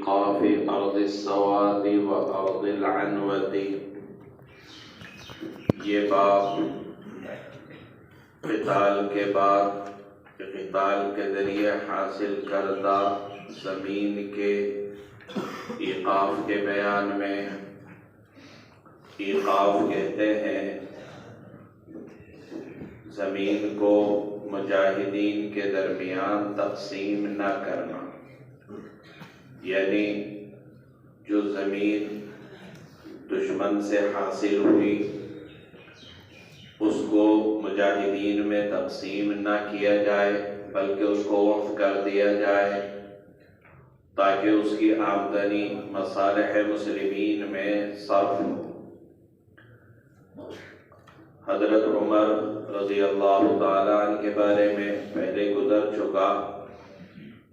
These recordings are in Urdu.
في أرض السواد وأرض العنوة۔ یہ باب قتال کے بعد قتال کے ذریعے حاصل کردہ زمین کے ایقاف کے بیان میں، ایقاف کہتے ہیں زمین کو مجاہدین کے درمیان تقسیم نہ کرنا، یعنی جو زمین دشمن سے حاصل ہوئی اس کو مجاہدین میں تقسیم نہ کیا جائے بلکہ اس کو وقف کر دیا جائے تاکہ اس کی آمدنی مصالح مسلمین میں صرف ہو۔ حضرت عمر رضی اللہ تعالیٰ عنہ کے بارے میں پہلے گزر چکا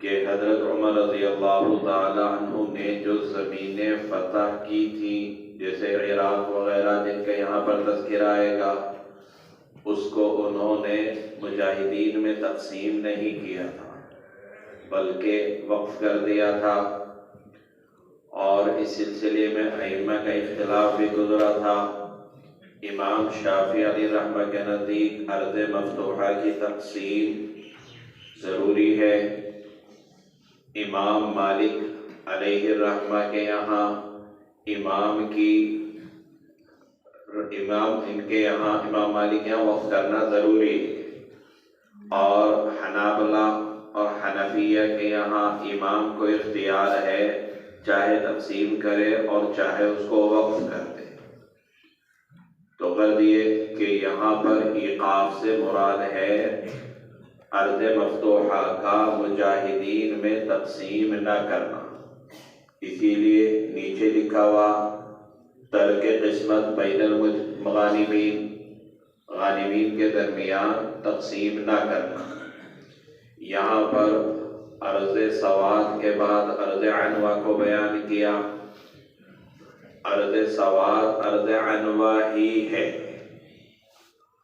کہ حضرت عمر رضی اللہ تعالیٰ عنہ نے جو زمینیں فتح کی تھی، جیسے عراق وغیرہ جن کا یہاں پر تذکرہ آئے گا، اس کو انہوں نے مجاہدین میں تقسیم نہیں کیا تھا بلکہ وقف کر دیا تھا، اور اس سلسلے میں ائمہ کا اختلاف بھی گزرا تھا۔ امام شافعی علیہ رحمہ کے نزدیک ارض مفتوحہ کی تقسیم ضروری ہے، امام مالک علیہ الرحمہ کے یہاں امام مالک کے یہاں وقف کرنا ضروری ہے، اور حنابلہ اور حنفیہ کے یہاں امام کو اختیار ہے، چاہے تقسیم کرے اور چاہے اس کو وقف کر دے۔ تو غرض یہ کہ یہاں پر ایقاف سے مراد ہے ارض مفتوحہ کا مجاہدین میں تقسیم نہ کرنا، اسی لیے نیچے لکھا ہوا ترک قسمت بین المغانمین، غانمین کے درمیان تقسیم نہ کرنا۔ یہاں پر ارض سواد کے بعد ارض عنوہ کو بیان کیا۔ ارض سواد ارض عنوہ ہی ہے،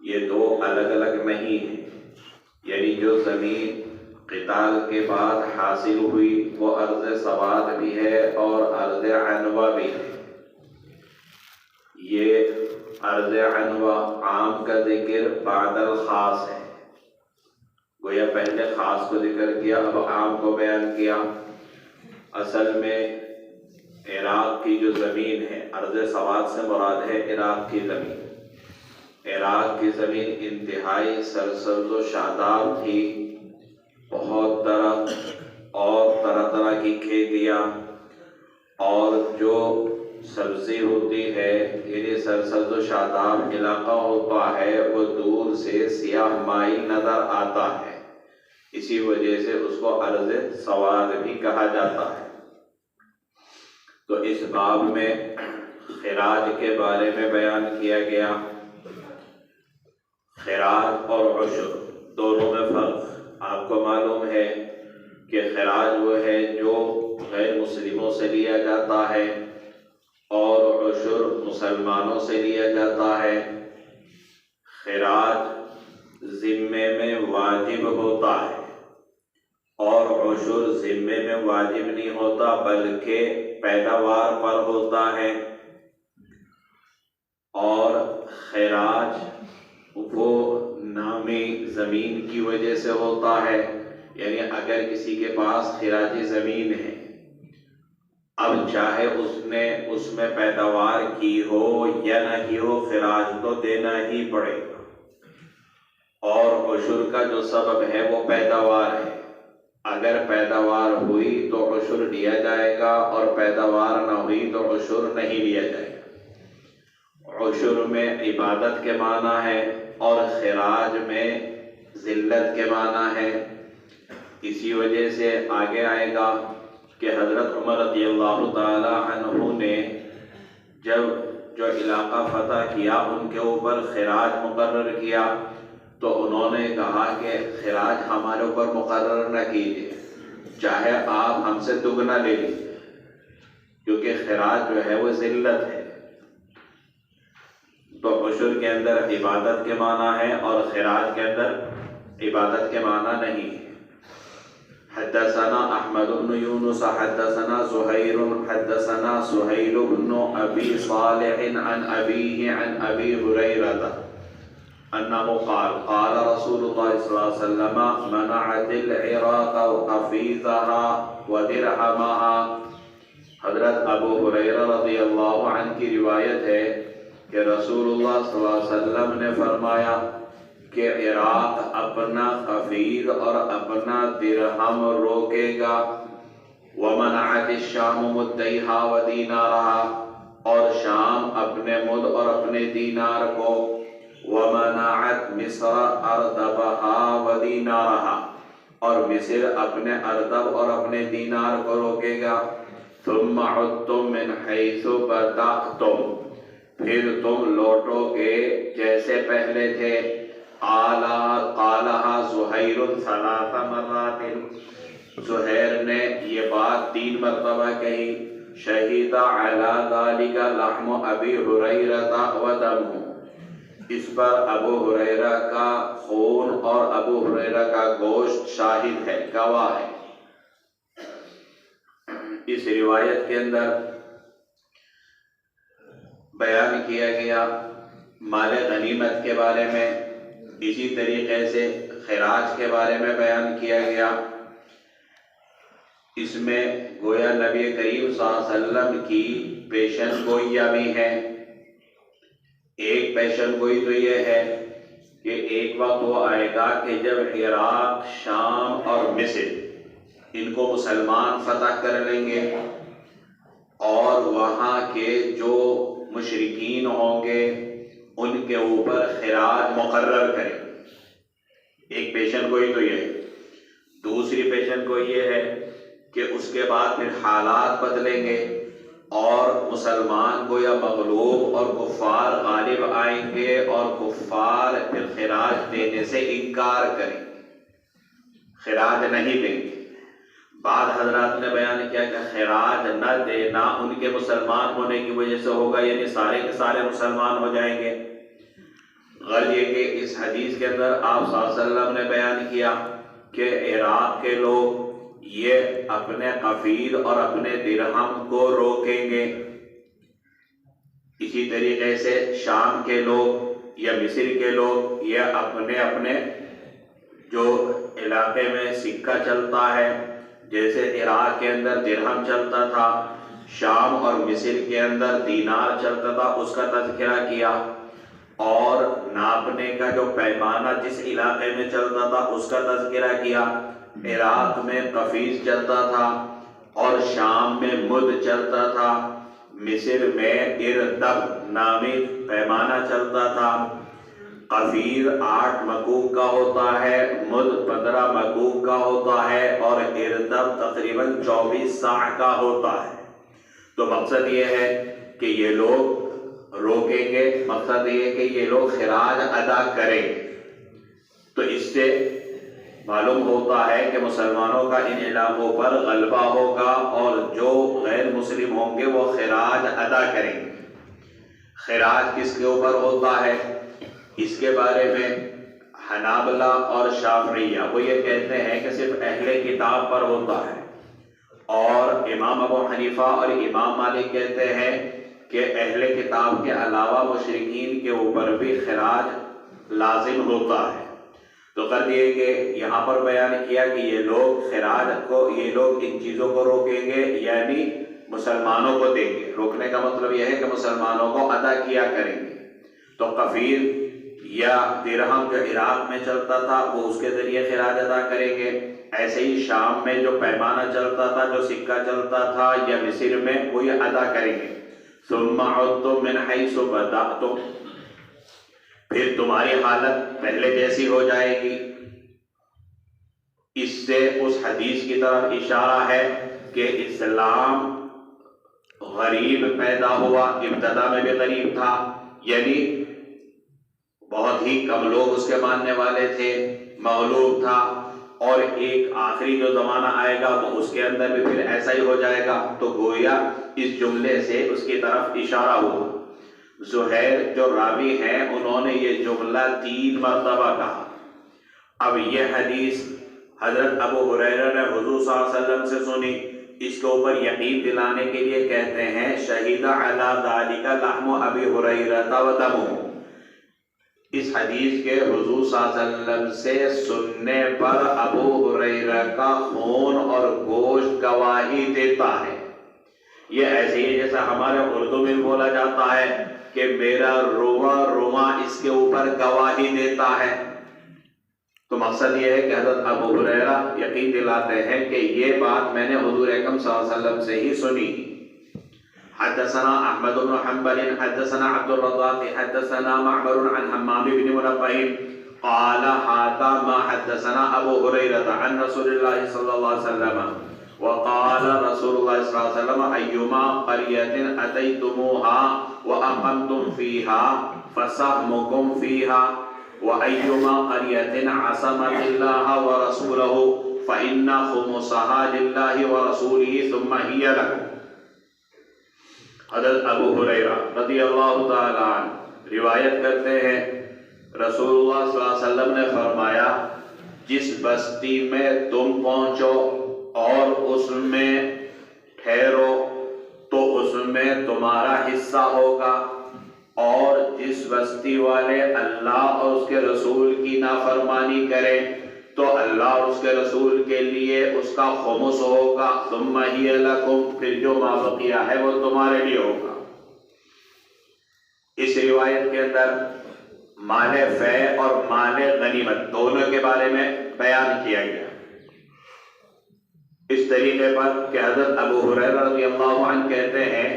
یہ دو الگ الگ نہیں ہیں، یعنی جو زمین قتال کے بعد حاصل ہوئی وہ ارض سواد بھی ہے اور ارض عنوہ بھی ہے۔ یہ ارض عنوہ عام کا ذکر بعد الخاص ہے، گویا پہلے خاص کو ذکر کیا اب عام کو بیان کیا۔ اصل میں عراق کی جو زمین ہے، ارض سواد سے مراد ہے عراق کی زمین۔ عراق کی زمین انتہائی سرسبز و شاداب تھی، بہت درخت اور طرح طرح کی کھیتیاں، اور جو سبزی ہوتی ہے یعنی سرسبز و شاداب علاقہ ہوتا ہے وہ دور سے سیاہ مائی نظر آتا ہے، اسی وجہ سے اس کو ارض سواد بھی کہا جاتا ہے۔ تو اس باب میں خراج کے بارے میں بیان کیا گیا۔ خراج اور عشر دونوں میں فرق آپ کو معلوم ہے کہ خراج وہ ہے جو غیر مسلموں سے لیا جاتا ہے اور عشر مسلمانوں سے لیا جاتا ہے۔ خراج ذمے میں واجب ہوتا ہے اور عشر ذمے میں واجب نہیں ہوتا بلکہ پیداوار پر ہوتا ہے، اور خراج وہ نامی زمین کی وجہ سے ہوتا ہے، یعنی اگر کسی کے پاس خراجی زمین ہے، اب چاہے اس نے اس میں پیداوار کی ہو یا نہ کی ہو، خراج تو دینا ہی پڑے گا، اور عشر کا جو سبب ہے وہ پیداوار ہے۔ اگر پیداوار ہوئی تو عشر لیا جائے گا اور پیداوار نہ ہوئی تو عشر نہیں لیا جائے گا۔ عشر میں عبادت کے معنی ہے اور خراج میں ذلت کے معنی ہے۔ اسی وجہ سے آگے آئے گا کہ حضرت عمر رضی اللہ تعالی عنہ نے جب جو علاقہ فتح کیا ان کے اوپر خراج مقرر کیا تو انہوں نے کہا کہ خراج ہمارے اوپر مقرر نہ کیجیے، چاہے آپ ہم سے دگنا لے لیجیے، کیونکہ خراج جو ہے وہ ذلت ہے۔ تو عشر کے اندر عبادت کے معنی ہے اور خراج کے اندر عبادت کے معنی نہیں ہے۔ حدثنا احمد بن يونس حدثنا زهير حدثنا سهيل بن ابي صالح عن ابيه عن ابي هريره انه قال قال رسول الله صلى الله عليه وسلم منعت العراق وحفيظها ودرهمها. حضرت ابو ہریرہ رضی اللہ عنہ کی روایت ہے کہ رسول اللہ صلی اللہ علیہ وسلم نے فرمایا کہ عراق اپنا خفیر اور اپنا درہم روکے گا. ومنعت الشام مدیہا ودینارہا، اور شام اپنے مد اور اپنے دینار کو. ومنعت مصر اردبہا ودینارہا، اور مصر اپنے اردب اور اپنے دینار کو روکے گا. ثم عدتم من حیث بدأتم، پھر تم لوٹو گے جیسے پہلے تھے. قالہا زہیر ثلاث مرات، زہیر نے یہ بات 3 مرتبہ کہی. شہید علی ذلک لحم ابی ہریرہ ودمہ، اس پر ابو ہریرہ کا خون اور ابو ہریرہ کا گوشت شاہد ہے، گواہ ہے. اس روایت کے اندر بیان کیا گیا مال غنیمت کے بارے میں، اسی طریقے سے خراج کے بارے میں بیان کیا گیا. اس میں گویا نبی کریم صلی اللہ علیہ وسلم کی پیشن گوئیاں بھی ہیں. ایک پیشن گوئی تو یہ ہے کہ ایک وقت وہ آئے گا کہ جب عراق، شام اور مصر ان کو مسلمان فتح کر لیں گے اور وہاں کے جو مشرکین ہوں گے ان کے اوپر خراج مقرر کریں. ایک پیشن گوئی تو یہ ہے. دوسری پیشن گوئی یہ ہے کہ اس کے بعد پھر حالات بدلیں گے اور مسلمان کو یا مغلوب اور کفار غالب آئیں گے اور کفار پھر خراج دینے سے انکار کریں گے، خراج نہیں دیں گے. بعد حضرات نے بیان کیا کہ خراج نہ دینا ان کے مسلمان ہونے کی وجہ سے ہوگا، یعنی سارے کے سارے مسلمان ہو جائیں گے. غرض یہ کہ اس حدیث کے اندر آپ صلی اللہ علیہ وسلم نے بیان کیا کہ عراق کے لوگ یہ اپنے قفیر اور اپنے درہم کو روکیں گے. اسی طریقے سے شام کے لوگ یا مصر کے لوگ یہ اپنے اپنے جو علاقے میں سکہ چلتا ہے، جیسے عراق کے اندر درہم چلتا تھا، شام اور مصر کے اندر دینار چلتا تھا، اس کا تذکرہ کیا. اور ناپنے کا جو پیمانہ جس علاقے میں چلتا تھا اس کا تذکرہ کیا. عراق میں قفیز چلتا تھا اور شام میں مد چلتا تھا، مصر میں اردب نامی پیمانہ چلتا تھا. قفیر 8 مکوک کا ہوتا ہے، مد 15 مکوک کا ہوتا ہے اور اردب تقریباً 24 ساع کا ہوتا ہے. تو مقصد یہ ہے کہ یہ لوگ روکیں گے، مقصد یہ کہ یہ لوگ خراج ادا کریں. تو اس سے معلوم ہوتا ہے کہ مسلمانوں کا ان علاقوں پر غلبہ ہوگا اور جو غیر مسلم ہوں گے وہ خراج ادا کریں گے. خراج کس کے اوپر ہوتا ہے؟ اس کے بارے میں حنابلہ اور شافعیہ وہ یہ کہتے ہیں کہ صرف اہل کتاب پر ہوتا ہے، اور امام ابو حنیفہ اور امام مالک کہتے ہیں کہ اہل کتاب کے علاوہ مشرکین کے اوپر بھی خراج لازم ہوتا ہے. تو قد یہ کہ یہاں پر بیان کیا کہ یہ لوگ خراج کو، یہ لوگ ان چیزوں کو روکیں گے، یعنی مسلمانوں کو دیں گے. روکنے کا مطلب یہ ہے کہ مسلمانوں کو ادا کیا کریں گے. تو قفیر یا درہم جو عراق میں چلتا تھا وہ اس کے ذریعے خراج ادا کریں گے. ایسے ہی شام میں جو پیمانہ چلتا تھا، جو سکہ چلتا تھا، یا مصر میں وہ یہ ادا کریں گے. ثم عدتم من حیث بدأتم، پھر تمہاری حالت پہلے جیسی ہو جائے گی. اس سے اس حدیث کی طرف اشارہ ہے کہ اسلام غریب پیدا ہوا، ابتدا میں بھی غریب تھا، یعنی بہت ہی کم لوگ اس کے ماننے والے تھے، مغلوب تھا. اور ایک آخری جو زمانہ آئے گا وہ اس کے اندر بھی پھر ایسا ہی ہو جائے گا. تو گویا اس جملے سے اس کی طرف اشارہ ہوا. زہیر جو راوی ہیں انہوں نے یہ جملہ 3 مرتبہ کہا. اب یہ حدیث حضرت ابو ہریرہ نے حضور صلی اللہ علیہ وسلم سے سنی، اس کے اوپر یقین دلانے کے لیے کہتے ہیں شہید علی ذالک لحم ابی ہریرہ و دمہ، اس حدیث کے حضور صلی اللہ علیہ وسلم سے سننے پر ابو ہریرہ کا خون اور گوشت گواہی دیتا ہے۔ یہ ایسے ہی جیسا ہمارے اردو میں بولا جاتا ہے کہ میرا رواں رواں اس کے اوپر گواہی دیتا ہے۔ تو مقصد یہ ہے کہ حضرت ابو ہریرہ یقین دلاتے ہیں کہ یہ بات میں نے حضور اکرم صلی اللہ علیہ وسلم سے ہی سنی۔ حدثنا احمد بن حنبل حدثنا عبد الرزاق حدثنا معمر عن حمام بن منبه قال هذا ما حدثنا ابو هريرة عن رسول الله صلى الله عليه وسلم وقال رسول الله صلى الله عليه وسلم ايما قرية اتيتموها واقمتم فيها فسهمكم فيها وايما قرية عصمت الله ورسوله فان خمسها لله ورسوله ثم هي لكم۔ حضرت ابو ہریرہ رضی اللہ تعالی عنہ روایت کرتے ہیں رسول اللہ صلی اللہ علیہ وسلم نے فرمایا جس بستی میں تم پہنچو اور اس میں ٹھہرو تو اس میں تمہارا حصہ ہوگا، اور جس بستی والے اللہ اور اس کے رسول کی نافرمانی کریں تو اللہ اور اس کے رسول کے لیے اس کا خمس ہوگا، ثم ہی لکم، پھر جو ما بقیہ ہے وہ تمہارے لیے ہوگا۔ اس روایت کے اندر مال فے اور مال غنیمت دونوں کے بارے میں بیان کیا گیا، اس طریقے پر کہ حضرت ابو ہریرہ رضی اللہ عنہ کہتے ہیں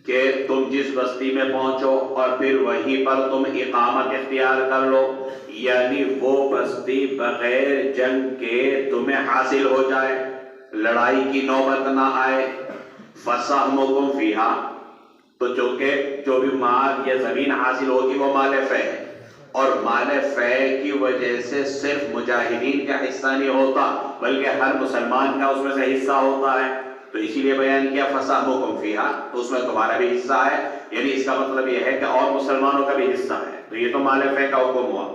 کہ تم جس بستی میں پہنچو اور پھر وہیں پر تم اقامت اختیار کر لو، یعنی وہ بستی بغیر جنگ کے تمہیں حاصل ہو جائے، لڑائی کی نوبت نہ آئے، فسہمکم فیہا، تو چونکہ جو بھی مال یا زمین حاصل ہوگی وہ مال فے ہے، اور مال فے کی وجہ سے صرف مجاہدین کا حصہ نہیں ہوتا بلکہ ہر مسلمان کا اس میں سے حصہ ہوتا ہے، تو اسی لیے بیان کیا فسہمکم فیہا، تو اس میں تمہارا بھی حصہ ہے، یعنی اس کا مطلب یہ ہے کہ اور مسلمانوں کا بھی حصہ ہے، تو یہ تو مال فے کا حکم ہوا۔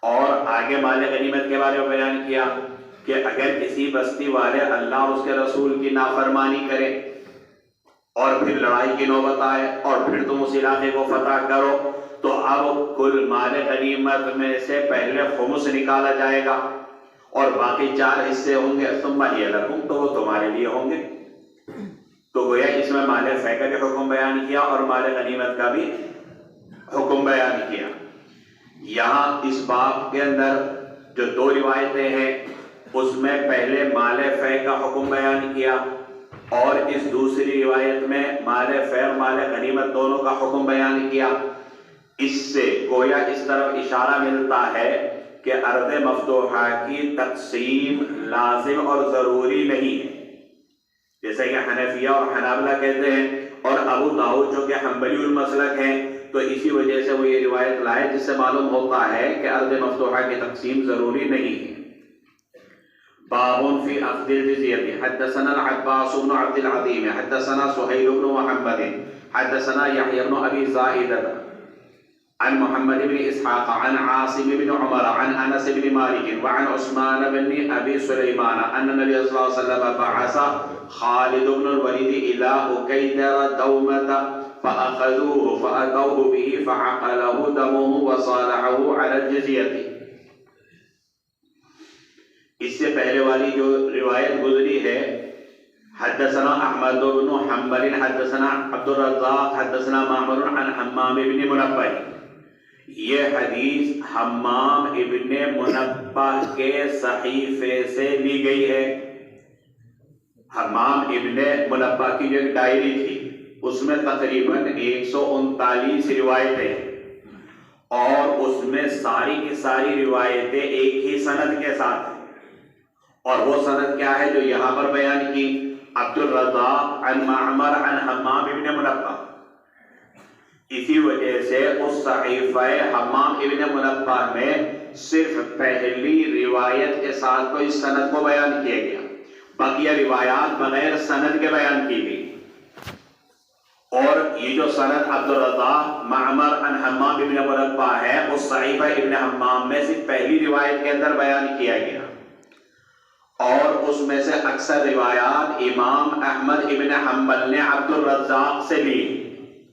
اور آگے مال غنیمت کے بارے میں بیان کیا کہ اگر کسی بستی والے اللہ اور اس کے رسول کی نافرمانی کرے اور پھر لڑائی کی نوبت آئے اور پھر تم اس علاقے کو فتح کرو تو اب کل مال غنیمت میں سے پہلے خمس نکالا جائے گا اور باقی 4 حصے ہوں گے، ثم ہی لکم، تو وہ تمہارے لیے ہوں گے۔ تو گویا اس میں مال فے کا بھی حکم بیان کیا اور مال غنیمت کا بھی حکم بیان کیا۔ یہاں اس باب کے اندر جو 2 روایتیں ہیں اس میں پہلے مال فے کا حکم بیان کیا اور اس دوسری روایت میں مال فے اور مال غنیمت دونوں کا حکم بیان کیا۔ اس سے گویا اس طرف اشارہ ملتا ہے کہ ارض مفتوحہ کی تقسیم لازم اور ضروری نہیں ہے، جیسے کہ حنفیہ اور حنابلہ کہتے ہیں، اور ابو داؤد جو کہ حنبلی المسلک ہیں، تو اسی وجہ سے وہ یہ روایت لائے جس سے معلوم ہوتا ہے کہ ارض مفتوحہ کی تقسیم ضروری نہیں ہے۔ باب فی اخذ الجزیہ، حدثنا العباس بن عبد العظیم حدثنا سہیل بن محمد حدثنا یحیی بن ابی زائدہ عن محمد بن اسحاق عن عاصم بن عمر عن انس بن مالک وعن عثمان بن ابی سلیمان ان النبی صلی اللہ علیہ وسلم بعث خالد بن الولید الى اکیدر دومة فأخذوه فأتوه به فعقله دمه وصالحه على الجزية۔ اس سے پہلے والی جو روایت گزری ہے حدثنا احمد بن حنبل حدثنا عبد الرزاق حدثنا معمر عن حمام بن منبہ، یہ حدیث حمام ابن منبہ کے صحیفے سے لی گئی ہے۔ حمام ابن منبہ کی جو ایک ڈائری تھی اس میں تقریباً 139 روایتیں اور اس میں ساری کی ساری روایتیں ایک ہی سند کے ساتھ ہیں، اور وہ سند کیا ہے جو یہاں پر بیان کی؟ عبد الرزاق عن معمر عن حمام ابن منبہ۔ اسی وجہ سے اس صحیفہ حمام ابن منبہ میں صرف پہلی روایت کے ساتھ کوئی سند کو بیان کیا گیا، بقیہ روایات بغیر سند کے بیان کی گئی، اور یہ جو سند عبد الرزاق معمر عن حمام ابن منبہ ہے اس صحیفہ ابن حمام میں صرف پہلی روایت کے اندر بیان کیا گیا، اور اس میں سے اکثر روایات امام احمد ابن حنبل نے عبد الرزاق سے لی.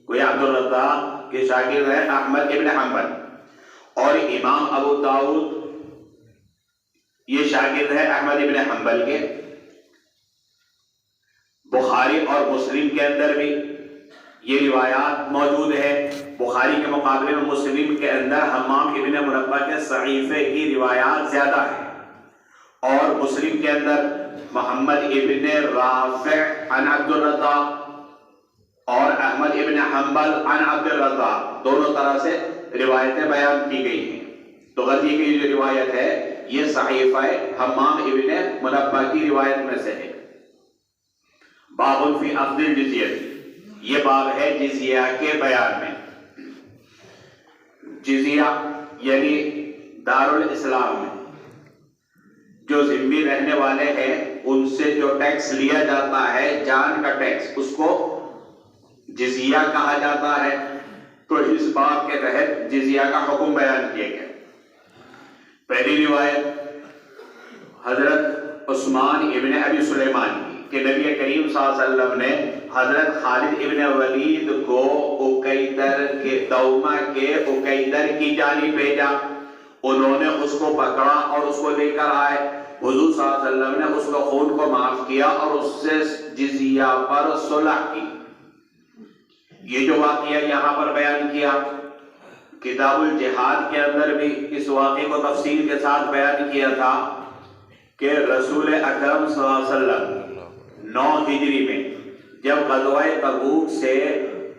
کوئی عبد الرزاق کے شاگرد ہے احمد ابن حنبل، اور امام ابو داؤد یہ شاگرد ہے احمد ابن حنبل کے. بخاری اور مسلم کے اندر بھی یہ روایات موجود ہے. بخاری کے مقابلے میں مسلم کے اندر حمام ابن منبہ کے صحیفے کی روایات زیادہ ہیں، اور مسلم کے اندر محمد ابن رافع عن عبد الرزاق اور احمد ابن حنبل عن عبد الرزاق دونوں طرح سے روایتیں بیان کی گئی ہیں. تو غزی کی جو روایت ہے یہ صحیفہ حمام ابن منبہ کی روایت میں سے ہے. باب فی اخذ الجزیہ، یہ باب ہے جزیہ کے بیان میں. جزیہ یعنی دارالاسلام میں جو ذمہ رہنے والے ہیں ان سے جو ٹیکس لیا جاتا ہے، جان کا ٹیکس، اس کو جزیہ کہا جاتا ہے. تو اس باب کے تحت جزیہ کا حکم بیان کیا گیا. پہلی روایت حضرت عثمان ابن ابی سلیمان کی کہ نبی کریم صلی اللہ علیہ وسلم نے حضرت خالد ابن ولید کو عقیدر کے دوما کے عقیدر کی جانب بھیجا. انہوں نے اس کو پکڑا اور اس کو لے کر آئے. حضور صلی اللہ علیہ وسلم نے اس کو خون کو معاف کیا اور اس سے جزیہ پر صلح کی. یہ جو واقعہ یہاں پر بیان کیا، کتاب الجہاد کے اندر بھی اس واقعے کو تفصیل کے ساتھ بیان کیا تھا کہ رسول اکرم صلی اللہ علیہ وسلم 9 ہجری میں جب غزوہ تبوک سے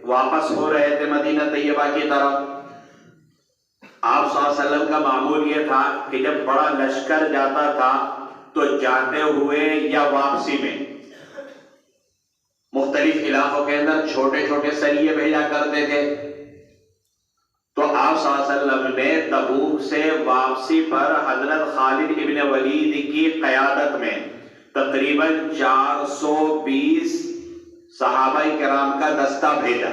واپس ہو رہے تھے مدینہ طیبہ کی طرف، آپ صلی اللہ علیہ وسلم کا معمول یہ تھا کہ جب بڑا لشکر جاتا تھا تو جاتے ہوئے یا واپسی میں مختلف علاقوں کے اندر چھوٹے چھوٹے سریے بھیجا کرتے تھے. تو آپ صلی اللہ علیہ وسلم نے تبوک سے واپسی پر حضرت خالد ابن ولید کی قیادت میں تقریباً 420 صحابہ کرام کا دستہ بھیجا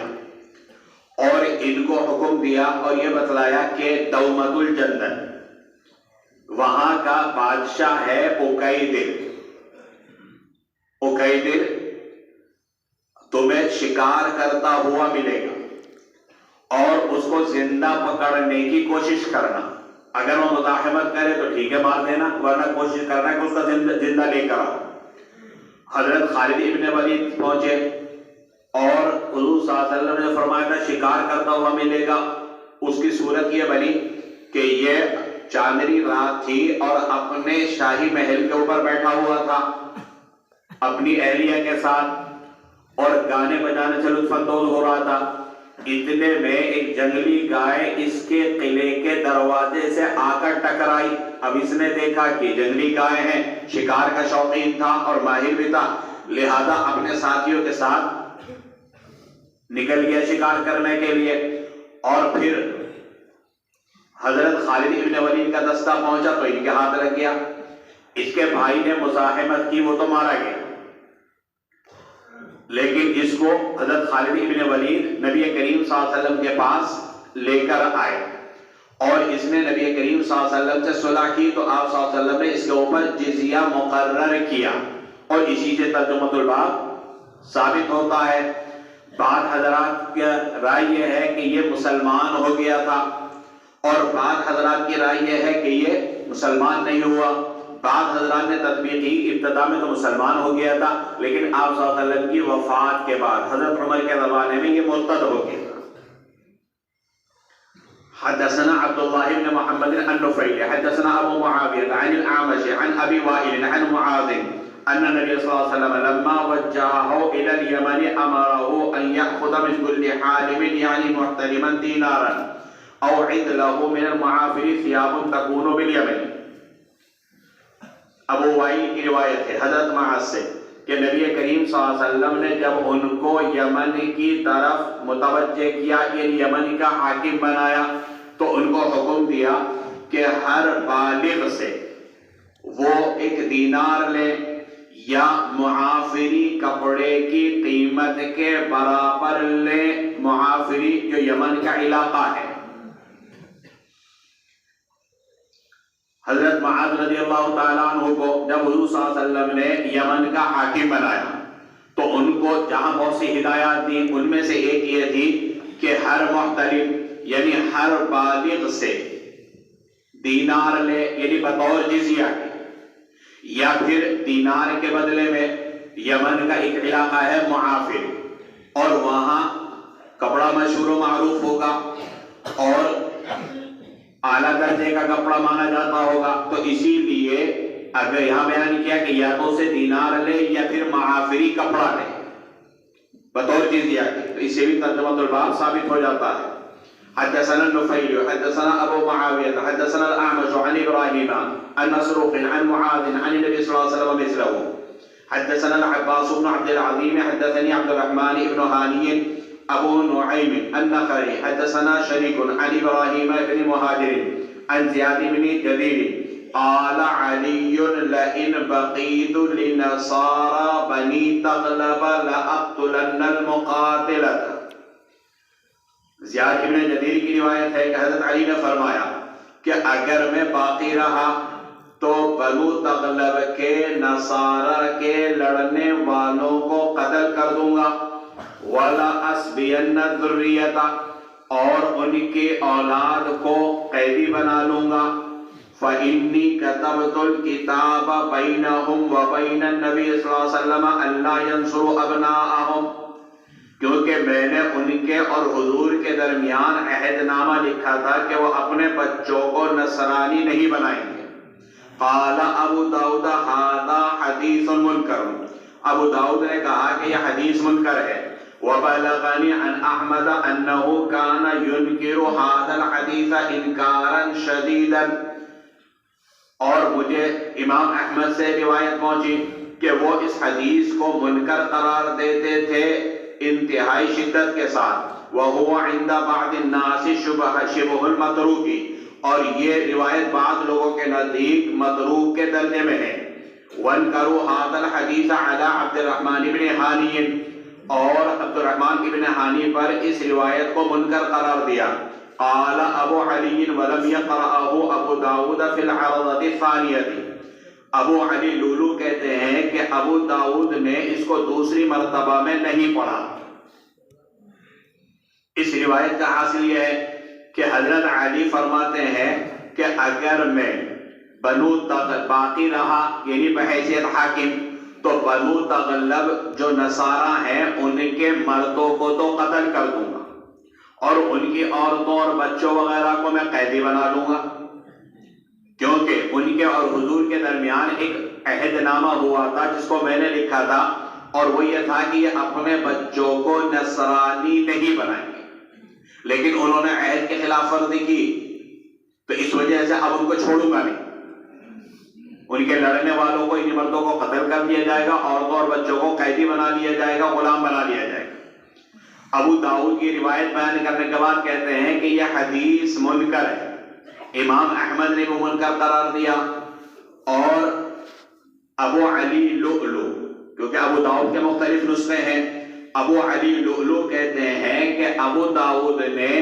اور ان کو حکم دیا اور یہ بتلایا کہ دومت الجندل وہاں کا بادشاہ ہے عقیدر. عقیدر تمہیں شکار کرتا ہوا ملے گا اور اس کو زندہ پکڑنے کی کوشش کرنا. اگر وہ مزاحمت کرے تو ٹھیک ہے مار دینا، ورنہ کوشش کرنا کہ اس کا زندہ لے کر آؤ. حضرت خالد ابن ولید پہنچے اور حضور صلی اللہ علیہ وسلم نے فرمایا تھا شکار کرتا ہوا ملے گا. اس کی صورت یہ بنی کہ یہ چاندنی رات تھی اور اپنے شاہی محل کے اوپر بیٹھا ہوا تھا اپنی اہلیہ کے ساتھ اور گانے بجانے سے لطف اندوز ہو رہا تھا. اتنے میں ایک جنگلی گائے اس کے قلعے کے دروازے سے آ کر ٹکرائی. اب اس نے دیکھا کہ جنگلی گائے ہیں، شکار کا شوقین تھا اور ماہر بھی تھا، لہذا اپنے ساتھیوں کے ساتھ نکل گیا شکار کرنے کے لیے. اور پھر حضرت خالد ابن ولید کا دستہ پہنچا تو ان کے ہاتھ لگ گیا. اس کے بھائی نے مزاحمت کی، وہ تو مارا گیا، لیکن اس کو حضرت خالد ابن ولید نبی کریم صلی اللہ علیہ وسلم کے پاس لے کر آئے اور اس نے نبی کریم صلی اللہ علیہ وسلم سے صلح کی. تو آپ صلی اللہ علیہ وسلم نے اس کے اوپر جزیہ مقرر کیا اور اسی سے ترجمۃ الباب ثابت ہوتا ہے. بعض حضرات کی رائے یہ ہے کہ یہ مسلمان ہو گیا تھا اور بعض حضرات کی رائے یہ ہے کہ یہ مسلمان نہیں ہوا. بعض حضرات نے تطبیق کی، ابتدا میں تو مسلمان ہو گیا تھا لیکن آپ صلی اللہ علیہ وسلم کی وفات کے بعد حضرت عمر کے زمانے میں یہ مرتد ہو گیا. حدثنا عبد الله بن محمد النفيل حدثنا ابو معاوية عن الاعمش عن ابي وائل عن معاذ ان النبي صلى الله عليه وسلم لما وجهه الى اليمن امره ان ياخذ من كل حالم يعني محترما دينارا او عدله من المعافر ثياب تكون باليمن. ابو وائل کی روایت ہے حضرت معاذ سے کہ نبی کریم صلی اللہ علیہ وسلم نے جب ان کو یمن کی طرف متوجہ کیا، یعنی یمن کا حاکم بنایا، تو ان کو حکم دیا کہ ہر بالغ سے وہ 1 دینار لے یا معافری کپڑے کی قیمت کے برابر لے. معافری جو یمن کا علاقہ ہے. حضرت معاذ رضی اللہ تعالیٰ عنہ کو جب حضور صلی اللہ علیہ وسلم نے یمن کا حاکم بنایا تو ان کو جہاں بہت سی ہدایات دی، ان میں سے ایک یہ تھی کہ ہر محتلم یعنی ہر بالغ سے دینار لے، یعنی بطور جزیہ یا پھر دینار کے بدلے میں۔ یمن کا ایک علاقہ ہے معافر، اور وہاں کپڑا مشہور و معروف ہوگا اور اعلیٰ درجے کا کپڑا مانا جاتا ہوگا، تو اسی لیے اگر یہاں بیان کیا کہ یا تو سے دینار لے یا پھر معافری کپڑا لے بطور جزیہ کے، تو اس سے بھی ترجمۃ الباب ثابت ہو جاتا ہے۔ حدثنا النفيل حدثنا ابو معاوية حدثنا الاعمش عن ابراهيم عن مسروق عن معاذ عن النبي صلى الله عليه وسلم مثله. حدثنا العباس بن عبد العظيم حدثني عبد الرحمن بن هاني ابو نعيم النخعي حدثنا شريك عن ابراهيم بن مهاجر عن زياد بن جرير قال علي لئن بقيت لنصارى بني تغلب لأقتلن المقاتلة. زیاد ابن جدیر کی روایت ہے کہ حضرت علی نے فرمایا کہ اگر میں باقی رہا تو بنو تغلب کے نصارہ کے لڑنے والوں کو قتل کر دوں گا، وَلَا أَسْبِيَنَّ الذُّرِّيَّةَ اور ان کی اولاد کو قیدی بنا لوں گا، فَإِنِّي كَتَبْتُ الْكِتَابَ بَيْنَهُمْ وَبَيْنَ النَّبِيِّ صلی اللہ علیہ وسلم أَلَّا يَنْصُرُوا أَبْنَاءَهُمْ، کیونکہ میں نے ان کے اور حضور کے درمیان عہد نامہ لکھا تھا کہ وہ اپنے بچوں کو نصرانی نہیں بنائیں گے۔ قال ابو داؤد هذا حدیث منکر، ابو داؤد نے کہا کہ یہ حدیث منکر ہے۔ وبلغني عن احمد انه كان ينكر هذا الحديث انكارا شديدا، اور مجھے امام احمد سے روایت پہنچی کہ وہ اس حدیث کو منکر قرار دیتے تھے انتہائی شدت کے ساتھ۔ وَهُوَ عِنْدَ بَعْضِ النَّاسِ شِبْهُ الْمَتْرُوكِ، اور یہ روایت بعض لوگوں کے نزدیک متروک کے درجے میں ہے۔ وَانْكَرُوا هَذَا الْحَدِيثَ عَلَى عَبْدِ الرَّحْمَنِ بْنِ حَانِيٍ، اور عبد الرحمن ابن حانی پر اس روایت کو منکر قرار دیا۔ قال ابو علی وَلَمْ يَقْرَأَهُ ابو داؤد فِي الْعَرْضَةِ الثَّانِيَةِ، ابو علی لولو کہتے ہیں کہ ابو داؤد نے اس کو دوسری مرتبہ میں نہیں پڑھا۔ اس روایت کا حاصل یہ ہے کہ حضرت علی فرماتے ہیں کہ اگر میں بنو تغلب باقی رہا یعنی بحیثیت حاکم، تو بنو تغلب جو نصارہ ہیں ان کے مردوں کو تو قتل کر دوں گا، اور ان کی عورتوں اور بچوں وغیرہ کو میں قیدی بنا لوں گا، کیونکہ ان کے اور حضور کے درمیان ایک عہد نامہ ہوا تھا جس کو میں نے لکھا تھا، اور وہ یہ تھا کہ یہ اپنے بچوں کو نصرانی نہیں بنائیں گے، لیکن انہوں نے عہد کے خلاف ورزی کی، تو اس وجہ سے اب ان کو چھوڑوں گا نہیں، ان کے لڑنے والوں کو انہی مردوں کو قتل کر دیا جائے گا، عورتوں اور بچوں کو قیدی بنا لیا جائے گا، غلام بنا لیا جائے گا۔ ابو داؤد کی روایت بیان کرنے کے بعد کہتے ہیں کہ یہ حدیث منکر ہے، امام احمد نے وہ منکر قرار دیا، اور ابو علی لؤلؤ، کیونکہ ابو داؤد کے مختلف نسخے ہیں، ابو علی لؤلؤ کہتے ہیں کہ ابو داؤد نے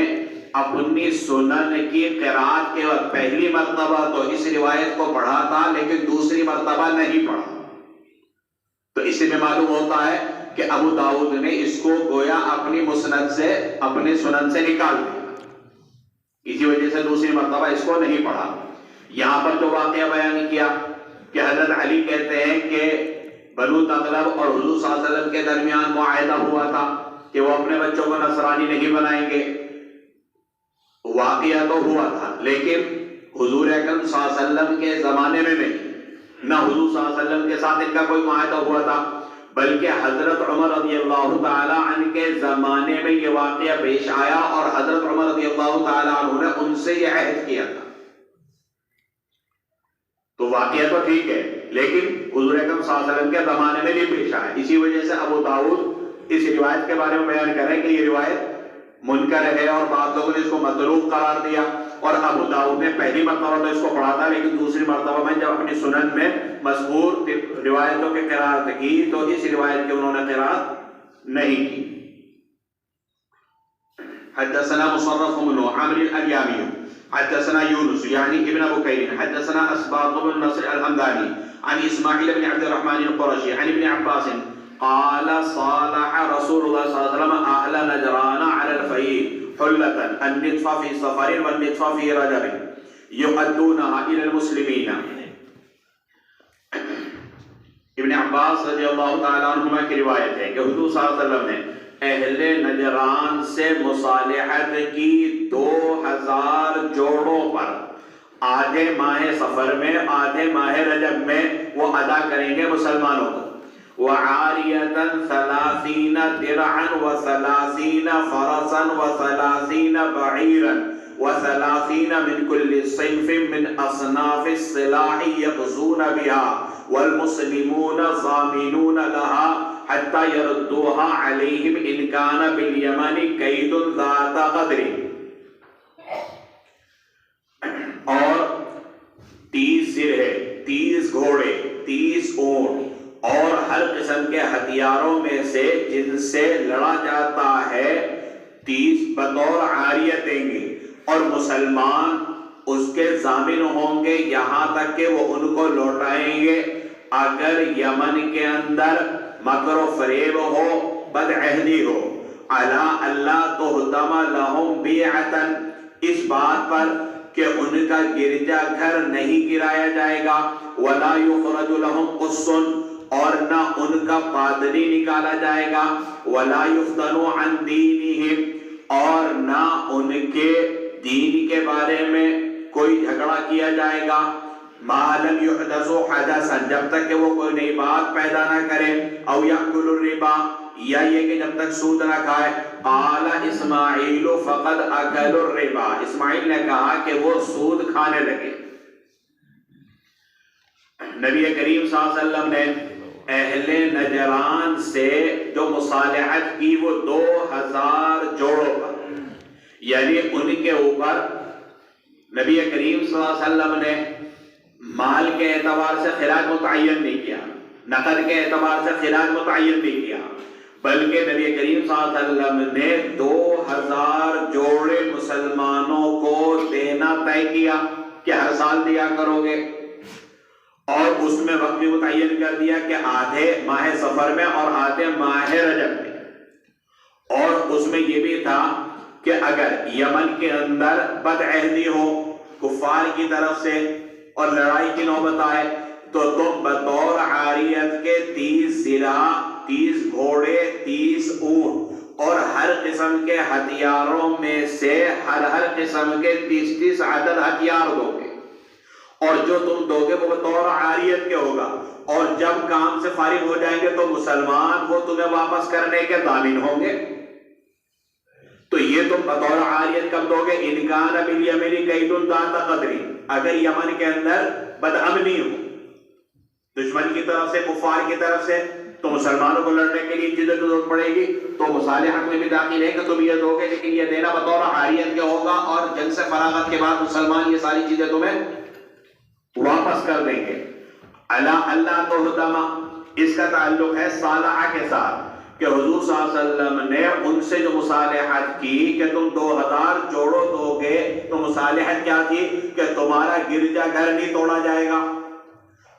اپنی سنن کی قرات کے وقت پہلی مرتبہ تو اس روایت کو پڑھا تھا لیکن دوسری مرتبہ نہیں پڑھا، تو اس سے معلوم ہوتا ہے کہ ابو داؤد نے اس کو گویا اپنی مسند سے اپنی سنن سے نکال دیا، اسی وجہ سے دوسری مرتبہ اس کو نہیں پڑھا۔ یہاں پر جو واقعہ بیان کیا کہ حضرت علی کہتے ہیں کہ بنو تغلب اور حضور صلی اللہ علیہ وسلم کے درمیان معاہدہ ہوا تھا کہ وہ اپنے بچوں کو نصرانی نہیں بنائیں گے، واقعہ تو ہوا تھا لیکن حضور اکرم صلی اللہ علیہ وسلم کے زمانے میں نہیں، نہ حضور صلی اللہ علیہ وسلم کے ساتھ ان کا کوئی معاہدہ ہوا تھا، بلکہ حضرت عمر رضی اللہ تعالی عنہ کے زمانے میں یہ واقعہ پیش آیا، اور حضرت عمر رضی اللہ تعالی عنہ نے ان سے یہ عہد کیا تھا، تو واقعہ تو ٹھیک ہے لیکن حضور اکرم صلی اللہ علیہ وسلم کے زمانے میں نہیں پیش آیا، اسی وجہ سے ابو داؤد اس روایت کے بارے میں بیان کریں کہ یہ روایت منکر ہے، اور بعض لوگوں نے اس کو متروک قرار دیا، اور ابو داؤد نے پہلی مرتبہ تو اس کو پڑھا تھا لیکن دوسری مرتبہ میں جب اپنی سنن میں مذکور روایتوں کی قرات کی تو اس روایت کی انہوں نے قرات نہیں کی۔ حدثنا مصرف بن عمرو الأيامي حدثنا يونس يعني ابن بكير حدثنا أسباط بن نصر الحمداني عن إسماعيل بن عبد الرحمن القرشي عن ابن عباس قال صالح رسول الله صلى الله عليه وسلم أهل نجران على الفيء حلة النطف في صفر والنطف في رجب يؤدونها إلى المسلمين. ابن عباس رضی اللہ تعالیٰ عنہما کی روایت ہے کہ حضور صلی اللہ علیہ وسلم نے اہل نجران سے مصالحت کی 2000 جوڑوں پر آدھے ماہ سفر میں آدھے ماہ رجب میں وہ ادا کریں گے مسلمانوں کو. وعاریةً 30 درعا و30 فرسا و30 بعیرا و30 من كل صنف من اصناف السلاح يغزون بها والمسلمون ضامنون لها حتى يردوها عليهم إن كان باليمن كيد ذات قدر. اور 30 زرہ 30 گھوڑے 30 اونٹ اور ہر قسم کے ہتھیاروں میں سے جن سے لڑا جاتا ہے 30 بطور عاریت دیں گے اور مسلمان اس کے ضامن ہوں گے یہاں تک کہ وہ ان کو لوٹائیں گے. اگر یمن کے اندر مکر و فریب ہو بد عہدی ہو علی اللہ تہدم لہم بیعتا اس بات پر کہ ان کا گرجا گھر نہیں گرایا جائے گا ولا یخرج لہم قص اور نہ ان کا پادری نکالا جائے گا ولا یفتنوا عن دینہم اور نہ ان کے دین کے بارے میں کوئی جھگڑا کیا جائے گا. ما لم يحدثوا حدثا جب تک کہ وہ کوئی نئی بات پیدا نہ کرے او یاکل الربا یا یہ کہ جب تک سود نہ کھائے. قال اسماعیل فقد اکل الربا اسماعیل نے کہا کہ وہ سود کھانے لگے. نبی کریم صلی اللہ علیہ وسلم نے اہل نجران سے جو مصالحت کی وہ 2000 جوڑوں پر یعنی ان کے اوپر نبی کریم صلی اللہ علیہ وسلم نے مال کے اعتبار سے خراج متعین نہیں کیا نقد کے اعتبار سے خراج متعین نہیں کیا بلکہ نبی کریم صلی اللہ علیہ وسلم نے 2000 جوڑے مسلمانوں کو دینا طے کیا کہ ہر سال دیا کرو گے اور اس میں وقت بھی متعین کر دیا کہ آدھے ماہ سفر میں اور آدھے ماہ رجب میں. اور اس میں یہ بھی تھا کہ اگر یمن کے اندر بد عہدی ہو کفار کی طرف سے اور لڑائی کی نوبت آئے تو تم بطور عاریت کے 30 زرہ 30 گھوڑے 30 اونٹ اور ہر قسم کے ہتھیاروں میں سے ہر قسم کے 30 عدد ہتھیار دو گے اور جو تم دو گے وہ بطور عاریت کے ہوگا اور جب کام سے فارغ ہو جائیں گے تو مسلمان وہ تمہیں واپس کرنے کے ضامن ہوں گے. تو یہ تم بطور عاریت کب دو گے ان کان بالیمن کید ذات قدر اگر یمن کے اندر بد امنی ہو دشمن کی طرف سے کفار کی طرف سے تو مسلمانوں کو لڑنے کے لیے جدت ضرورت پڑے گی تو مصالحت میں بھی داخل ہے کہ تم یہ دو گے لیکن یہ دینا بطور عاریت کے ہوگا اور جنگ سے فراغت کے بعد مسلمان یہ ساری چیزیں تمہیں واپس کر دیں گے. اللہ تہدم اس کا تعلق ہے صالح کے ساتھ کہ حضور صلی اللہ علیہ وسلم نے ان سے جو مصالحت کی کہ تم 2000 جوڑو دو گے تو مصالحت کیا تھی کہ تمہارا گرجا گھر نہیں توڑا جائے گا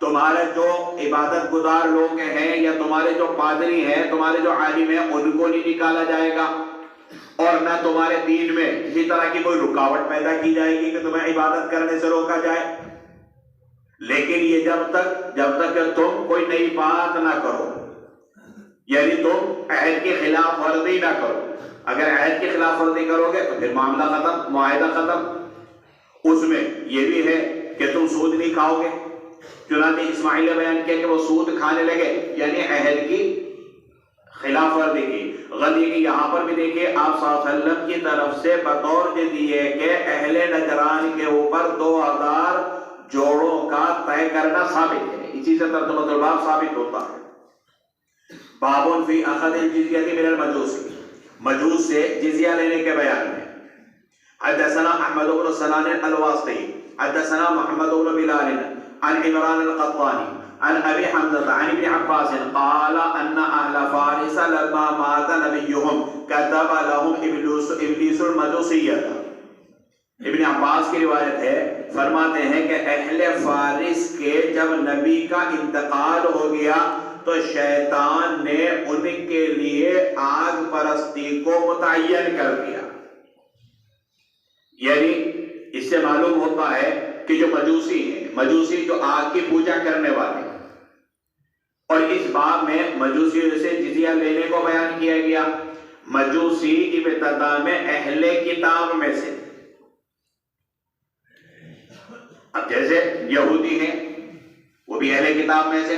تمہارے جو عبادت گزار لوگ ہیں یا تمہارے جو پادری ہیں تمہارے جو عالم ہیں ان کو نہیں نکالا جائے گا اور نہ تمہارے دین میں کسی طرح کی کوئی رکاوٹ پیدا کی جائے گی کہ تمہیں عبادت کرنے سے روکا جائے. لیکن یہ جب تک کہ تم کوئی نئی بات نہ کرو یعنی تم عہد کی خلاف ورزی نہ کرو. اگر عہد کی خلاف ورزی کرو گے تو پھر معاملہ ختم معاہدہ ختم. اس میں یہ بھی ہے کہ تم سود نہیں کھاؤ گے چنانچہ اسماعیل نے بیان کیا کہ وہ سود کھانے لگے یعنی عہد کی خلاف ورزی کی. غنی کی یہاں پر بھی دیکھیے آپ صلی اللہ علیہ وسلم کی طرف سے بطور دیے کہ اہل نجران کے اوپر 2000 جوڑوں کا طے کرنا ثابت ہے. اسی سے ترجمہ الباب ثابت ہوتا ہے. بابن فی اخذ الجزیہ من المجوس مجوس سے جزیہ لینے کے بیان میں. حدثنا احمد بن سنان الواسطی حدثنا محمد بن بلال عن عمران القطانی عن ابي حمزة عن ابن عباس قال ان اهل فارس لما مات نبيهم كتب لهم ابلیس المجوسیۃ. ابن عباس کی روایت ہے، فرماتے ہیں کہ اہل فارس کے جب نبی کا انتقال ہو گیا تو شیطان نے ان کے لیے آگ پرستی کو متعین کر دیا. یعنی اس سے معلوم ہوتا ہے کہ جو مجوسی ہیں، مجوسی جو آگ کی پوجا کرنے والے، اور اس باب میں مجوسیوں سے جزیہ لینے کو بیان کیا گیا. مجوسی ابتدا میں اہل کتاب میں سے، اب جیسے یہودی ہیں وہ بھی اہل کتاب میں سے،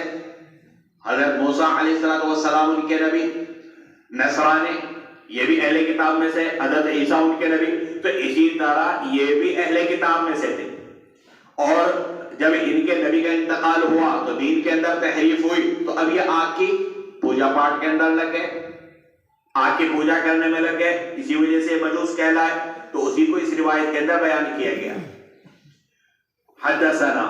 حضرت موسیٰ علیہ السلام ان کے نبی، نصرانے یہ بھی اہل کتاب میں سے، حضرت عیسیٰ ان کے نبی، تو اسی طرح یہ بھی اہل کتاب میں سے تھے. اور جب ان کے نبی کا انتقال ہوا تو دین کے اندر تحریف ہوئی، تو اب یہ آگ کی پوجا پاٹ کے اندر لگ گئے، آگ کی پوجا کرنے میں لگ گئے، اسی وجہ سے مجوس کہلائے. تو اسی کو اس روایت کے اندر بیان کیا گیا. حدثنا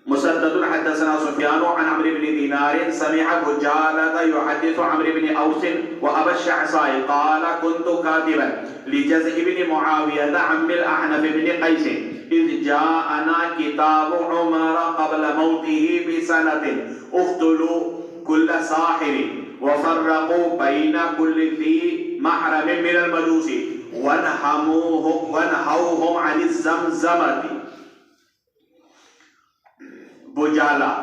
مسدد حدثنا سفیان عن عمرو بن دینار سمع بجالة يحدث عمرو بن اوس وابا الشعثاء قال كنت كاتبا لجزء بن معاوية عم الاحنف بن قيس اذ جاءنا كتاب عمر قبل موته بسنة اقتلوا كل ساحر وفرقوا بين كل ذي محرم من المجوس ونهوهم عن الزمزمة. بجالہ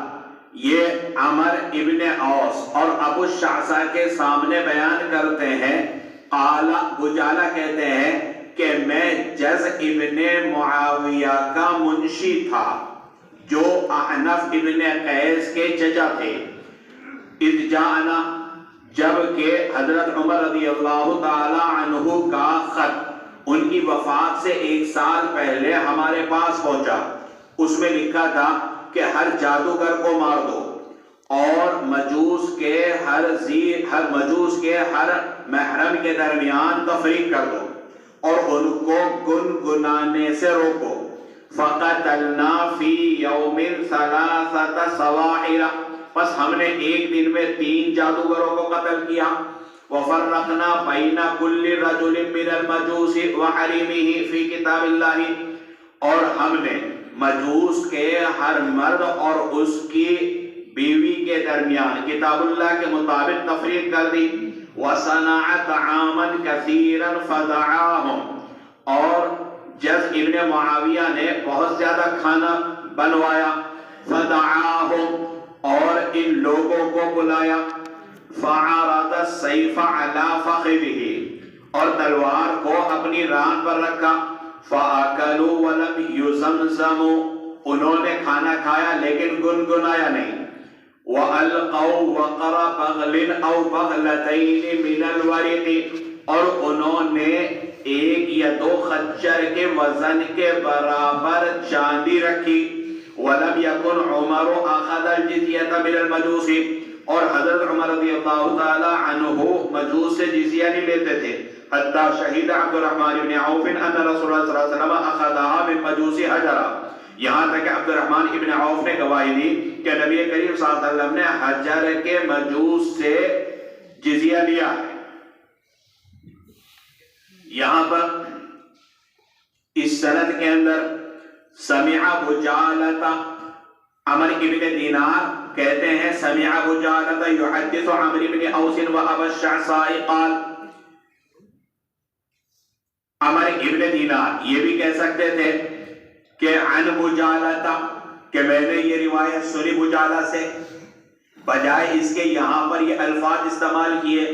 یہ عمر ابن اوس اور ابو الشعثاء کے سامنے بیان کرتے ہیں. قال بجالہ کہتے ہیں کہ میں جز ابن معاویہ کا منشی تھا جو احنف ابن قیس کے چچا تھے. اذ جاءنا جبکہ حضرت عمر رضی اللہ تعالی عنہ کا خط ان کی وفات سے 1 سال پہلے ہمارے پاس پہنچا. اس میں لکھا تھا کہ ہر جادوگر کو مار دو اور مجوس کے ہر محرم کے درمیان تفریق کر دو اور ان کو گنگنانے سے روکو. فقتلنا فی یوم 3 سواحر، پس ہم نے ایک دن میں 3 جادوگروں کو قتل کیا. وفرقنا بین کل رجل من المجوس وحریمہ فی کتاب اللہ، اور ہم نے مجوس کے ہر مرد اور اس کی بیوی کے درمیان کتاب اللہ کے مطابق تفریق کر دی. وَصَنَعَ طَعَامًا كَثِيرًا فَدَعَاهُمْ، اور جز ابن معاویہ نے بہت زیادہ کھانا بنوایا. فَدَعَاهُمْ، اور ان لوگوں کو بلایا. فَعَرَضَ السَّيْفَ عَلَى فَخِذِهِ، اور تلوار کو اپنی ران پر رکھا. فَأَكَلُوا وَلَمْ يُزَمْزَمُوا، انہوں نے کھانا کھایا لیکن گنگنایا نہیں. وَأَلْقَوْا وَقَرَ بَغْلٍ أَوْ بَغْلَتَيْنِ مِنَ الْوَرِقِ، اور انہوں نے 1 یا 2 خچر کے وزن کے برابر چاندی رکھی. وَلَمْ يَكُنْ عُمَرُ أَخَذَ الْجِزْيَةَ مِنَ الْمَجُوسِ، اور حضرت عمر رضی اللہ تعالی عنہ مجوس سے جزیہ نہیں لیتے تھے. حتی شہید عبد الرحمن بن عوف ان رسول اللہ صلی اللہ علیہ وسلم اخذها من مجوس حجرہ، یہاں تک کہ عبد الرحمن ابن عوف نے گواہی دی کہ نبی کریم صلی اللہ علیہ وسلم نے حجر کے مجوس سے جزیہ لیا ہے. یہاں پر اس سند کے اندر سمع بجالۃ، عمر ابن دینار کہتے ہیں سمع بجالۃ یحدث عمر ابن اوس و ابا الشعثاء قال. عمر ابن دینار یہ بھی کہہ سکتے تھے کہ عن بجالۃ، کہ میں نے یہ روایت سنی بجالہ سے، بجائے اس کے یہاں پر یہ الفاظ استعمال کیے.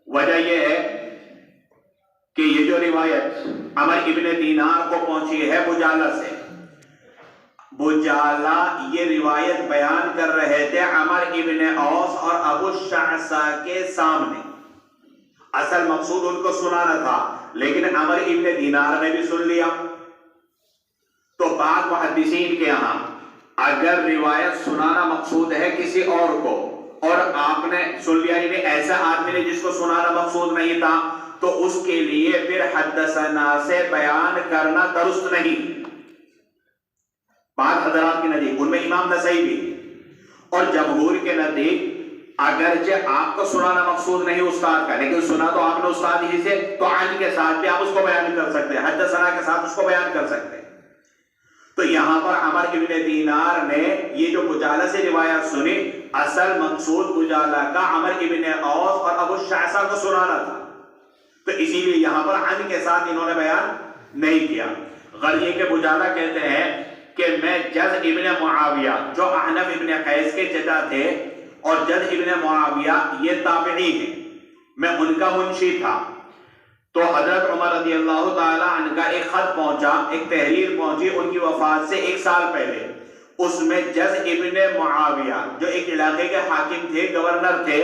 وجہ یہ ہے کہ یہ جو روایت عمر ابن دینار کو پہنچی ہے بجالہ سے، بجالہ یہ روایت بیان کر رہے تھے عمر ابن اوس اور ابو الشعثاء کے سامنے. اصل مقصود ان کو سنانا تھا، لیکن عمر ابن دینار نے بھی سن لیا. تو بعض محدثین کے یہاں اگر روایت سنانا مقصود ہے کسی اور کو اور آپ نے سن لیا، یعنی ایسا آدمی نے جس کو سنانا مقصود نہیں تھا، تو اس کے لیے پھر حدثنا سے بیان کرنا درست نہیں. بعض حضرات کی نزدیک، ان میں امام نسائی بھی، اور جمہور کے نزدیک اگرچہ آپ کو سنانا مقصود نہیں استاد کا، لیکن سنا تو آپ نے استاد ہی سے، تو عن کے ساتھ بھی آپ اس کو بیان کر سکتے ہیں، حدثنا کے ساتھ اس کو بیان کر سکتے ہیں۔ تو یہاں پر عمر ابن دینار نے یہ جو بجالہ سے روایت سنی، اصل مقصود بجالہ کا عمر ابن اوس اور ابو الشعثاء کو سنانا تھا، تو اسی لیے یہاں پر عن کے ساتھ انہوں نے بیان نہیں کیا۔ غریے کے بجالہ کہتے ہیں کہ میں جد ابن معاویہ جو احنف ابن قیس کے چچا تھے، اور جد ابن معاویہ یہ تابعی ہیں، میں ان کا منشی تھا، تو حضرت عمر رضی اللہ تعالی عنہ کا ایک خط پہنچا، ایک تحریر پہنچی ان کی وفات سے 1 سال پہلے، اس میں جد ابن معاویہ جو ایک علاقے کے حاکم تھے، گورنر تھے،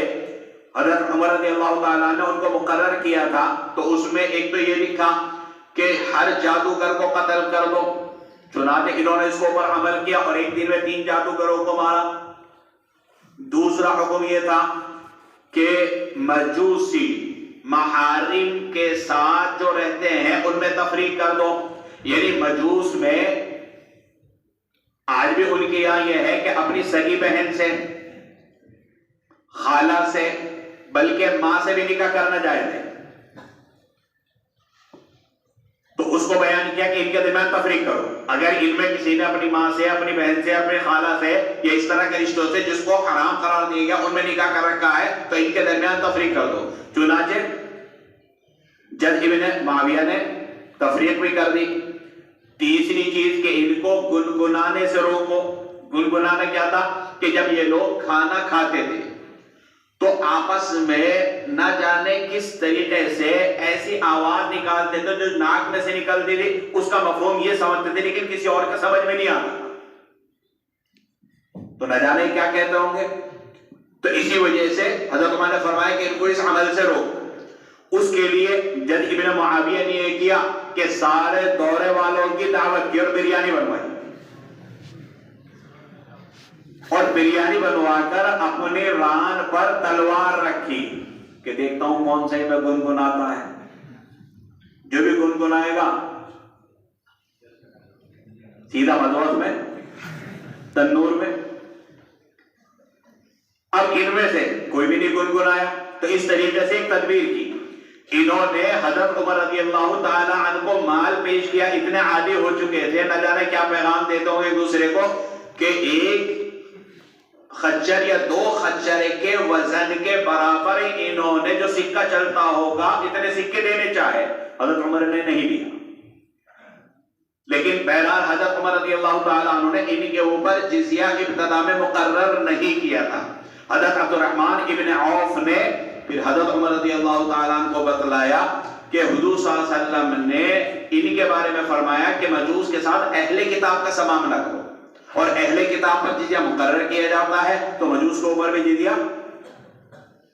حضرت عمر رضی اللہ تعالیٰ نے ان کو مقرر کیا تھا، تو اس میں ایک تو یہ لکھا کہ ہر جادوگر کو قتل کر دو، چنانچہ انہوں نے اس کو اوپر عمل کیا اور ایک دن میں 3 جادوگروں کو مارا۔ دوسرا حکم یہ تھا کہ مجوسی محارم کے ساتھ جو رہتے ہیں ان میں تفریق کر دو، یعنی مجوس میں آج بھی ان کے یہاں یہ ہے کہ اپنی سگی بہن سے، خالہ سے، بلکہ ماں سے بھی نکاح کرنا جائز ہے، تو اس کو بیان کیا کہ ان کے درمیان تفریق کرو، اگر ان میں کسی نے اپنی ماں سے، اپنی بہن سے، اپنی خالہ سے یا اس طرح کے رشتوں سے جس کو حرام قرار دیا گیا ان میں نکاح کر رکھا ہے تو ان کے درمیان تفریق کر دو۔ چنانچہ جد ابن معاویہ نے تفریق بھی کر دی۔ تیسری چیز کہ ان کو گنگنانے سے روکو۔ گنگنانا کیا تھا کہ جب یہ لوگ کھانا کھاتے تھے تو آپس میں نہ جانے کس طریقے سے ایسی آواز نکالتے تھے جو ناک میں سے نکلتی تھی، اس کا مفہوم یہ سمجھتے تھے لیکن کسی اور کا سمجھ میں نہیں آتا، تو نہ جانے کیا کہتے ہوں گے۔ تو اسی وجہ سے حضرت عمر نے فرمایا کہ ان کو اس عمل سے روک۔ اس کے لیے جد ابن معاویہ نے یہ کیا کہ سارے دورے والوں کی دعوت کی اور بریانی بنوائی، اور بریانی بنوا کر اپنے ران پر تلوار رکھی کہ دیکھتا ہوں کون سے میں گنگناتا ہے، جو بھی گنگنائے گا سیدھا مدوز میں، تنور میں۔ اب ان میں سے کوئی بھی نہیں گنگنایا، تو اس طریقے سے ایک تدبیر کی۔ انہوں نے حضرت عمر رضی اللہ تعالی عنہ کو مال پیش کیا، اتنے عادی ہو چکے تھے، نہ جانے کیا پیغام دیتے ہوں ایک دوسرے کو کہ ایک خچر یا 2 خچر کے وزن کے برابر انہوں نے جو سکہ چلتا ہوگا اتنے سکے دینے چاہے، حضرت عمر نے نہیں دیا، لیکن بہرحال حضرت عمر رضی اللہ تعالیٰ عنہ نے ان کے اوپر جزیہ ابتدا میں مقرر نہیں کیا تھا۔ حضرت عبد الرحمن ابن عوف نے پھر حضرت عمر رضی اللہ تعالیٰ عنہ کو بتلایا کہ حضور صلی اللہ علیہ وسلم نے ان کے بارے میں فرمایا کہ مجوس کے ساتھ اہل کتاب کا سمام نہ کرو، اور اہل کتاب پر جزیہ مقرر کیا جاتا ہے تو مجوس کے اوپر بھی جزیہ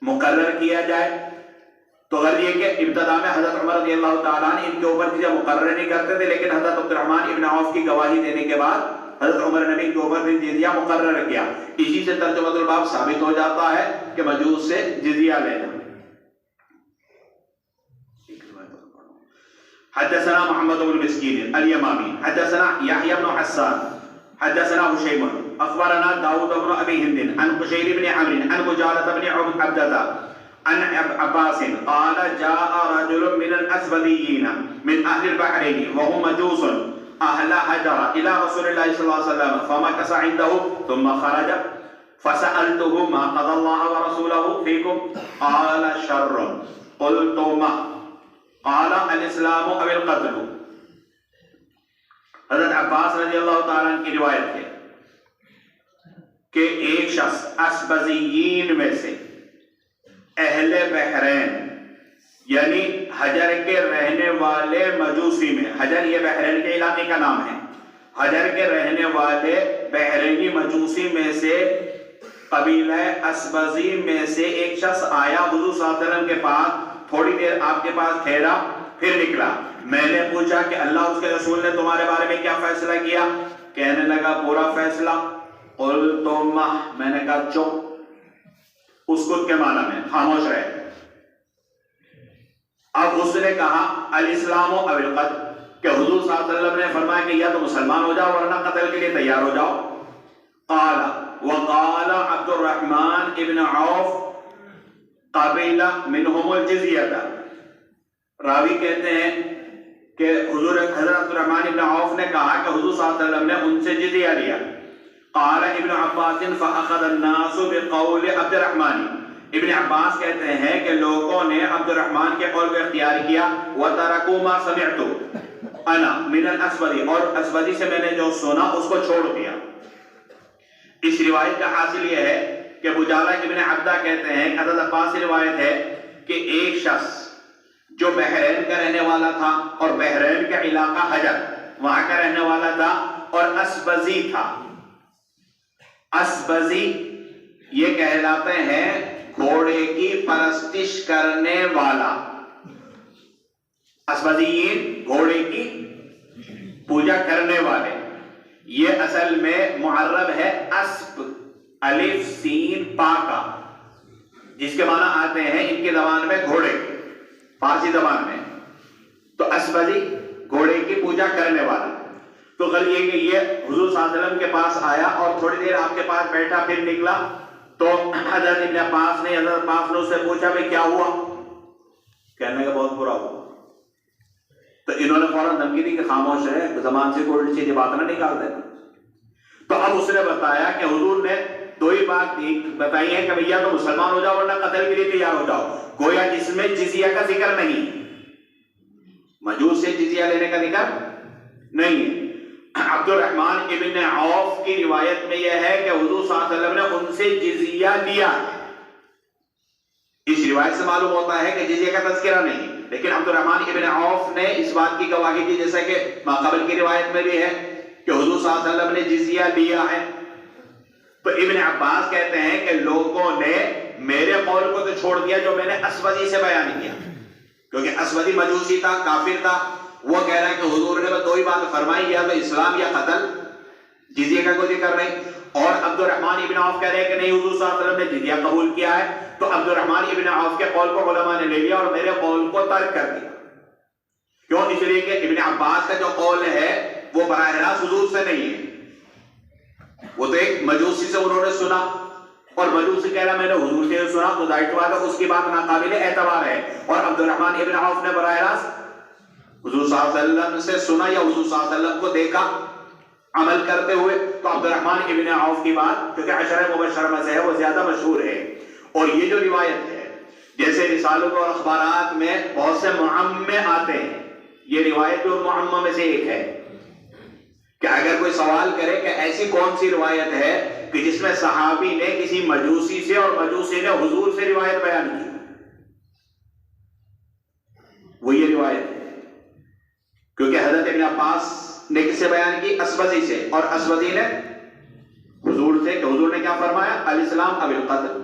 مقرر کیا جائے۔ تو غرض یہ کہ ابتدا میں حضرت عمر رضی اللہ تعالیٰ عنہ ان کے اوپر جزیہ مقرر نہیں کرتے تھے، لیکن حضرت عبد الرحمن ابن عوف کی گواہی دینے کے بعد حضرت عمر نے ان کے اوپر بھی جزیہ مقرر کیا۔ اسی سے ترجمۃ الباب ثابت ہو جاتا ہے کہ مجوس سے جزیہ لینا۔ حدثنا محمد بن مسکین الیمامی حدثنا یحیی بن حسان حدثنا هشيم اخبرنا داود بن ابي هند عن بشير بن عمرو عن مجالة بن عبدة عن عباس قال جاء رجل من الاسوديين من اهل البحرين وهم مجوس اهل حجر الى رسول الله صلى الله عليه وسلم فمكث عنده ثم خرج فسألته ما قضى الله ورسوله فيكم قال شر قلت ما قال الاسلام او القتل۔ حضرت عباس رضی اللہ تعالیٰ عنہ کی روایت ہے کہ ایک شخص اسبزیین میں سے اہل بحرین یعنی حجر کے رہنے والے مجوسی میں، حجر یہ بحرین کے علاقے کا نام ہے، حجر کے رہنے والے بحرینی مجوسی میں سے قبیلہ اسبزی میں سے ایک شخص آیا حضور صلی اللہ علیہ وسلم کے پاس، تھوڑی دیر آپ کے پاس ٹھہرا، پھر نکلا۔ میں نے پوچھا کہ اللہ اس کے رسول نے تمہارے بارے میں کیا فیصلہ کیا؟ کہنے لگا برا فیصلہ۔ قلت ما، میں نے کہا چپ، اسکت کے معنی میں خاموش رہے۔ اب اس نے کہا الاسلام او القتل، کہ حضور صلی اللہ علیہ وسلم نے فرمایا کہ یا تو مسلمان ہو جاؤ ورنہ قتل کے لیے تیار ہو جاؤ۔ قال، وقال عبد الرحمن ابن عوف قبل منهم الجزیہ. راوی کہتے ہیں کہ حضرت عبد الرحمن ابن عوف نے کہا کہ حضور صلی اللہ علیہ وسلم نے ان سے جزیہ لیا. قال ابن عباس فاخذ الناس بقول عبد الرحمن. ابن عباس کہتے ہیں کہ لوگوں نے عبد الرحمن کے قول کو اختیار کیا. وترکوا ما سمعت انا من الاسودی، اور اسودی سے میں نے جو سنا اس کو چھوڑ دیا. اس روایت کا حاصل یہ ہے کہ بجالہ ابن عبدہ کہتے ہیں، حضرت عباس سے روایت ہے کہ ایک شخص جو بحرین کا رہنے والا تھا، اور بحرین کا علاقہ حجر وہاں کا رہنے والا تھا، اور اسبزی تھا. اسبزی یہ کہلاتے ہیں گھوڑے کی پرستش کرنے والا. اسبزیین گھوڑے کی پوجا کرنے والے. یہ اصل میں معرب ہے اسب، الف سین پا کا، جس کے معنی آتے ہیں ان کی زبان میں گھوڑے، فارسی زبان میں. تو اسبزی گھوڑے کی پوجا کرنے والا. تو غل یہ کہ یہ حضور صلی اللہ علیہ وسلم کے پاس آیا اور تھوڑی دیر آپ کے پاس بیٹھا، پھر نکلا. تو حضرت ابن عباس نے اس سے پوچھا بھئی کیا ہوا؟ کہنے کا بہت برا ہوا. تو انہوں نے فوراً دھمکی دی کہ خاموش ہے، زبان سے کوئی الٹی سیدھی بات نہ نکال دینا. تو اب اس نے بتایا کہ حضور نے دو ہی بات بتائی ہے کہ بھیا تو مسلمان ہو جاؤ ورنہ قتل کے لیے تیار ہو جاؤ. گویا جس میں جزیہ کا ذکر نہیں، مجوس سے جزیہ لینے کا ذکر نہیں ہے. عبد الرحمن ابن عوف کی روایت میں یہ ہے کہ حضور صلی اللہ علیہ وسلم نے ان سے جزیہ لیا. اس روایت سے معلوم ہوتا ہے کہ جزیہ کا تذکرہ نہیں، لیکن عبد الرحمن ابن عوف نے اس بات کی گواہی دی، جیسا کہ ماقبل کی روایت میں بھی ہے کہ حضور صلی اللہ علیہ وسلم نے جزیہ لیا ہے. تو ابن عباس کہتے ہیں کہ لوگوں نے میرے قول کو تو چھوڑ دیا جو میں نے اسودی سے بیان کیا، کیونکہ اسودی مجوسی تھا، کافر تھا. وہ کہہ رہا ہے کہ حضور نے بس دو ہی بات فرمائی، یا تو اسلام یا قتل، جزیہ کا کوئی ذکر نہیں. اور عبد الرحمن ابن عوف کہہ رہے ہیں کہ نہیں، حضور صلی اللہ علیہ وسلم نے جزیہ قبول کیا ہے. تو عبد الرحمن ابن عوف کے قول کو علماء نے لے لیا اور میرے قول کو ترک کر دیا. کیوں؟ اس لیے کہ ابن عباس کا جو قول ہے وہ براہ راست حضور سے نہیں ہے، وہ تو ایک مجوسی سے انہوں نے سنا، اور مجوسی کہہ رہا میں نے حضور سے سنا، تو ظاہر بات ہے اس کی بات ناقابل اعتبار ہے. اور عبد الرحمن ابن عوف نے براہ راست حضور صلی اللہ علیہ وسلم سے سنا یا حضور صلی اللہ علیہ وسلم کو دیکھا عمل کرتے ہوئے. تو عبد الرحمن ابن عوف کی بات کیونکہ عشرہ مبشرہ میں سے ہے وہ زیادہ مشہور ہے. اور یہ جو روایت ہے، جیسے رسالوں اور اخبارات میں بہت سے معمے آتے ہیں، یہ روایت جو معمہ میں سے ایک ہے کہ اگر کوئی سوال کرے کہ ایسی کون سی روایت ہے کہ جس میں صحابی نے کسی مجوسی سے اور مجوسی نے حضور سے روایت بیان کی، وہ یہ روایت ہے. کیونکہ حضرت ابن عباس نے کس سے بیان کی؟ اسودی سے، اور اسودی نے حضور سے، کہ حضور نے کیا فرمایا؟ الاسلام اب القتل.